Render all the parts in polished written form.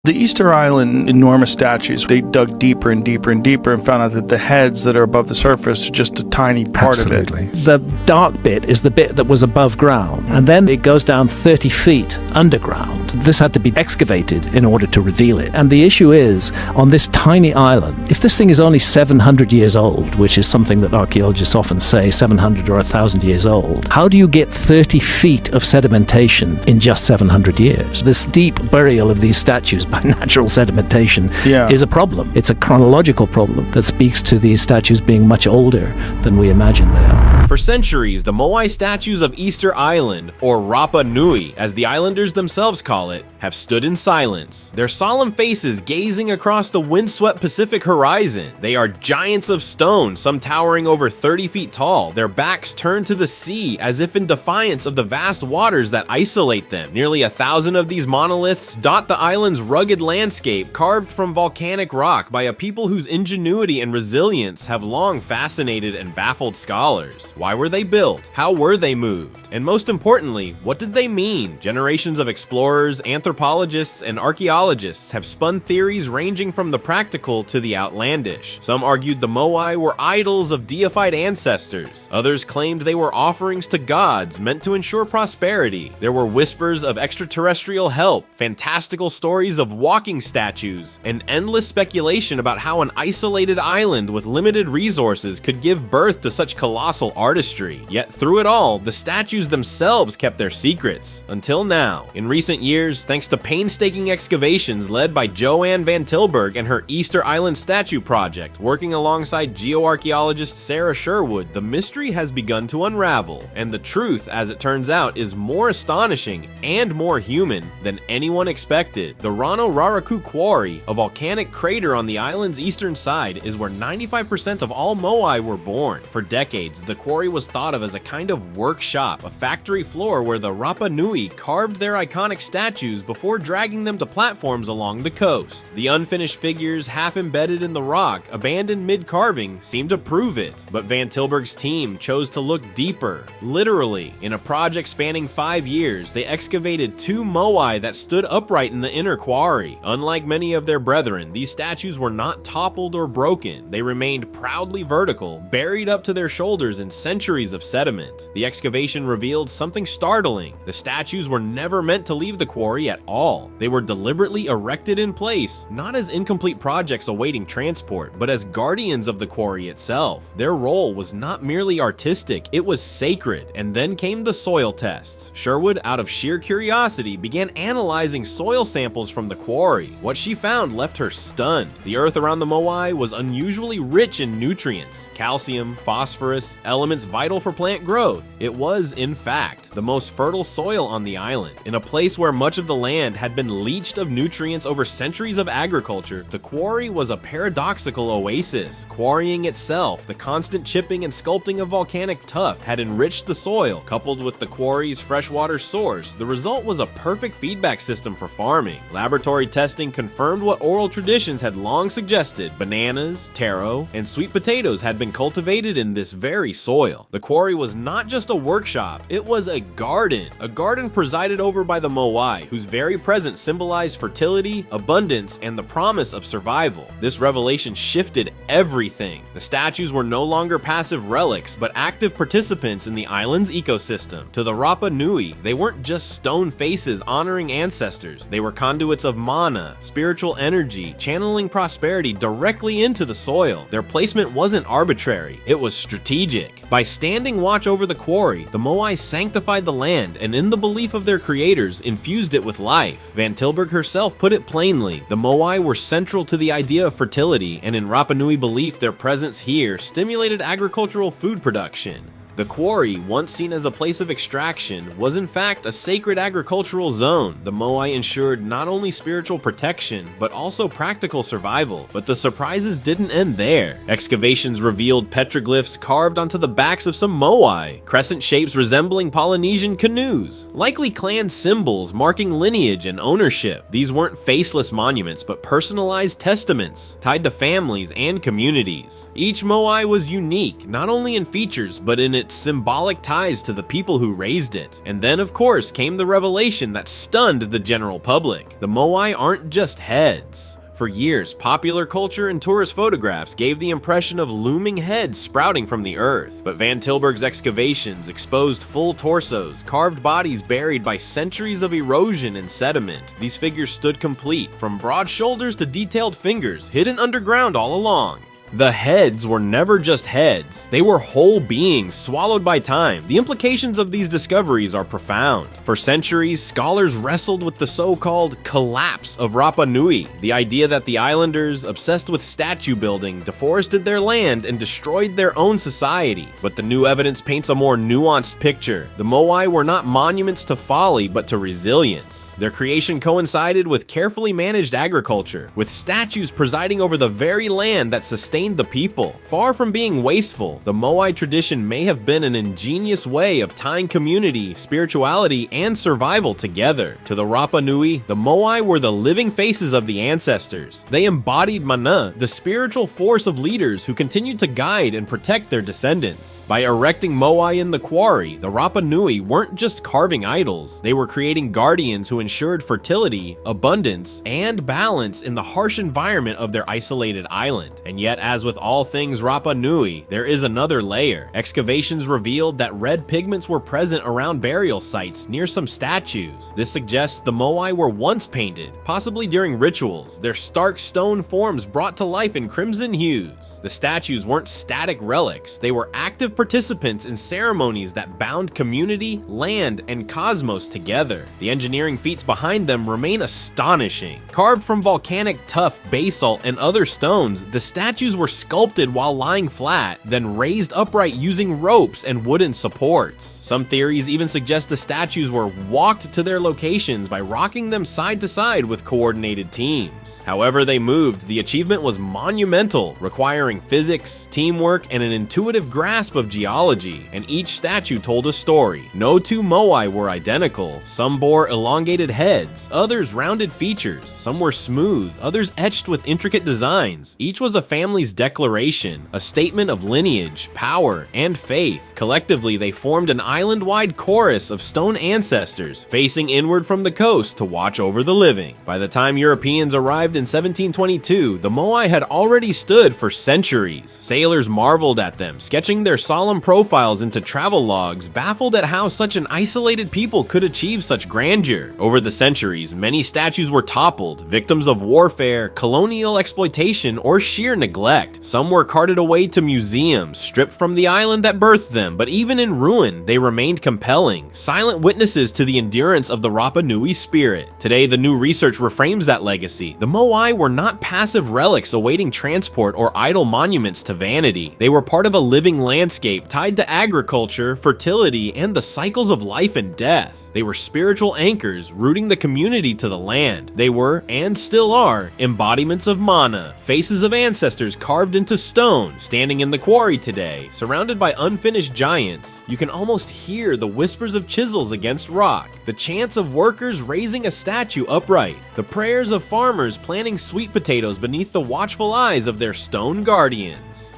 The Easter Island enormous statues, they dug deeper and deeper and deeper and found out that the heads that are above the surface are just a tiny part of it. The dark bit is the bit that was above ground, and then it goes down 30 feet underground. This had to be excavated in order to reveal it. And the issue is, on this tiny island, if this thing is only 700 years old, which is something that archaeologists often say, 700 or 1,000 years old, how do you get 30 feet of sedimentation in just 700 years? This deep burial of these statues by natural sedimentation is a problem. It's a chronological problem that speaks to these statues being much older than we imagine they are. For centuries, the Moai statues of Easter Island, or Rapa Nui, as the islanders themselves call it, have stood in silence, their solemn faces gazing across the windswept Pacific horizon. They are giants of stone, some towering over 30 feet tall, their backs turned to the sea as if in defiance of the vast waters that isolate them. Nearly 1,000 of these monoliths dot the island's rugged landscape, carved from volcanic rock by a people whose ingenuity and resilience have long fascinated and baffled scholars. Why were they built? How were they moved? And most importantly, what did they mean? Generations of explorers, anthropologists, and archaeologists have spun theories ranging from the practical to the outlandish. Some argued the Moai were idols of deified ancestors. Others claimed they were offerings to gods meant to ensure prosperity. There were whispers of extraterrestrial help, fantastical stories of walking statues, and endless speculation about how an isolated island with limited resources could give birth to such colossal artistry. Yet through it all, the statues themselves kept their secrets. Until now. In recent years, thanks to painstaking excavations led by Joanne Van Tilburg and her Easter Island Statue Project, working alongside geoarchaeologist Sarah Sherwood, the mystery has begun to unravel, and the truth, as it turns out, is more astonishing and more human than anyone expected. The Rano Raraku Quarry, a volcanic crater on the island's eastern side, is where 95% of all Moai were born. For decades, the quarry was thought of as a kind of workshop, a factory floor where the Rapa Nui carved their iconic statues before dragging them to platforms along the coast. The unfinished figures, half embedded in the rock, abandoned mid-carving, seem to prove it. But Van Tilburg's team chose to look deeper. Literally, in a project spanning 5 years, they excavated 2 Moai that stood upright in the inner quarry. Unlike many of their brethren, these statues were not toppled or broken. They remained proudly vertical, buried up to their shoulders in centuries of sediment. The excavation revealed something startling. The statues were never meant to leave the quarry at all. They were deliberately erected in place, not as incomplete projects awaiting transport, but as guardians of the quarry itself. Their role was not merely artistic, it was sacred. And then came the soil tests. Sherwood, out of sheer curiosity, began analyzing soil samples from the quarry. What she found left her stunned. The earth around the Moai was unusually rich in nutrients, calcium, phosphorus, elements vital for plant growth. It was, in fact, the most fertile soil on the island. In a place where much of the land had been leached of nutrients over centuries of agriculture, the quarry was a paradoxical oasis. Quarrying itself, the constant chipping and sculpting of volcanic tuff, had enriched the soil. Coupled with the quarry's freshwater source, the result was a perfect feedback system for farming. Laboratory testing confirmed what oral traditions had long suggested. Bananas, taro, and sweet potatoes had been cultivated in this very soil. The quarry was not just a workshop, it was a garden presided over by the Moai, whose very presence symbolized fertility, abundance, and the promise of survival. This revelation shifted everything. The statues were no longer passive relics, but active participants in the island's ecosystem. To the Rapa Nui, they weren't just stone faces honoring ancestors. They were conduits of mana, spiritual energy, channeling prosperity directly into the soil. Their placement wasn't arbitrary, it was strategic. By standing watch over the quarry, the Moai sanctified the land, and in the belief of their creators, infused it with life. Van Tilburg herself put it plainly, the Moai were central to the idea of fertility, and in Rapa Nui belief, their presence here stimulated agricultural food production. The quarry, once seen as a place of extraction, was in fact a sacred agricultural zone. The Moai ensured not only spiritual protection, but also practical survival. But the surprises didn't end there. Excavations revealed petroglyphs carved onto the backs of some Moai, crescent shapes resembling Polynesian canoes, likely clan symbols marking lineage and ownership. These weren't faceless monuments, but personalized testaments, tied to families and communities. Each Moai was unique, not only in features, but in its its symbolic ties to the people who raised it. And then, of course, came the revelation that stunned the general public. The Moai aren't just heads. For years, popular culture and tourist photographs gave the impression of looming heads sprouting from the earth. But Van Tilburg's excavations exposed full torsos, carved bodies buried by centuries of erosion and sediment. These figures stood complete, from broad shoulders to detailed fingers, hidden underground all along. The heads were never just heads, they were whole beings swallowed by time. The implications of these discoveries are profound. For centuries, scholars wrestled with the so-called collapse of Rapa Nui, the idea that the islanders, obsessed with statue building, deforested their land and destroyed their own society. But the new evidence paints a more nuanced picture. The Moai were not monuments to folly, but to resilience. Their creation coincided with carefully managed agriculture, with statues presiding over the very land that sustained the people. Far from being wasteful, the Moai tradition may have been an ingenious way of tying community, spirituality, and survival together. To the Rapa Nui, the Moai were the living faces of the ancestors. They embodied Mana, the spiritual force of leaders who continued to guide and protect their descendants. By erecting Moai in the quarry, the Rapa Nui weren't just carving idols, they were creating guardians who ensured fertility, abundance, and balance in the harsh environment of their isolated island. And yet, as with all things Rapa Nui, there is another layer. Excavations revealed that red pigments were present around burial sites near some statues. This suggests the Moai were once painted, possibly during rituals, their stark stone forms brought to life in crimson hues. The statues weren't static relics, they were active participants in ceremonies that bound community, land, and cosmos together. The engineering feats behind them remain astonishing. Carved from volcanic tuff, basalt, and other stones, the statues were sculpted while lying flat, then raised upright using ropes and wooden supports. Some theories even suggest the statues were walked to their locations by rocking them side to side with coordinated teams. However they moved, the achievement was monumental, requiring physics, teamwork, and an intuitive grasp of geology, and each statue told a story. No two Moai were identical. Some bore elongated heads, others rounded features, some were smooth, others etched with intricate designs. Each was a family's declaration, a statement of lineage, power, and faith. Collectively, they formed an island-wide chorus of stone ancestors, facing inward from the coast to watch over the living. By the time Europeans arrived in 1722, the Moai had already stood for centuries. Sailors marveled at them, sketching their solemn profiles into travel logs, baffled at how such an isolated people could achieve such grandeur. Over the centuries, many statues were toppled, victims of warfare, colonial exploitation, or sheer neglect. Some were carted away to museums, stripped from the island that birthed them, but even in ruin, they remained compelling, silent witnesses to the endurance of the Rapa Nui spirit. Today, the new research reframes that legacy. The Moai were not passive relics awaiting transport or idle monuments to vanity. They were part of a living landscape tied to agriculture, fertility, and the cycles of life and death. They were spiritual anchors, rooting the community to the land. They were, and still are, embodiments of Mana, faces of ancestors carved into stone, standing in the quarry today, surrounded by unfinished giants. You can almost hear the whispers of chisels against rock, the chants of workers raising a statue upright, the prayers of farmers planting sweet potatoes beneath the watchful eyes of their stone guardians.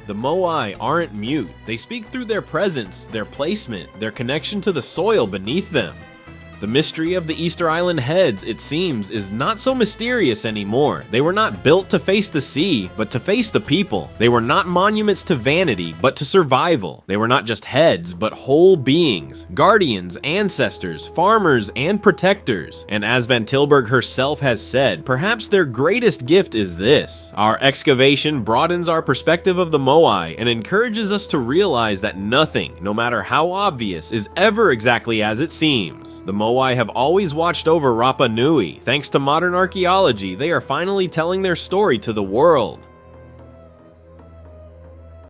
The Moai aren't mute. They speak through their presence, their placement, their connection to the soil beneath them. The mystery of the Easter Island heads, it seems, is not so mysterious anymore. They were not built to face the sea, but to face the people. They were not monuments to vanity, but to survival. They were not just heads, but whole beings, guardians, ancestors, farmers, and protectors. And as Van Tilburg herself has said, perhaps their greatest gift is this. Our excavation broadens our perspective of the Moai and encourages us to realize that nothing, no matter how obvious, is ever exactly as it seems. The Moai have always watched over Rapa Nui. Thanks to modern archaeology, they are finally telling their story to the world.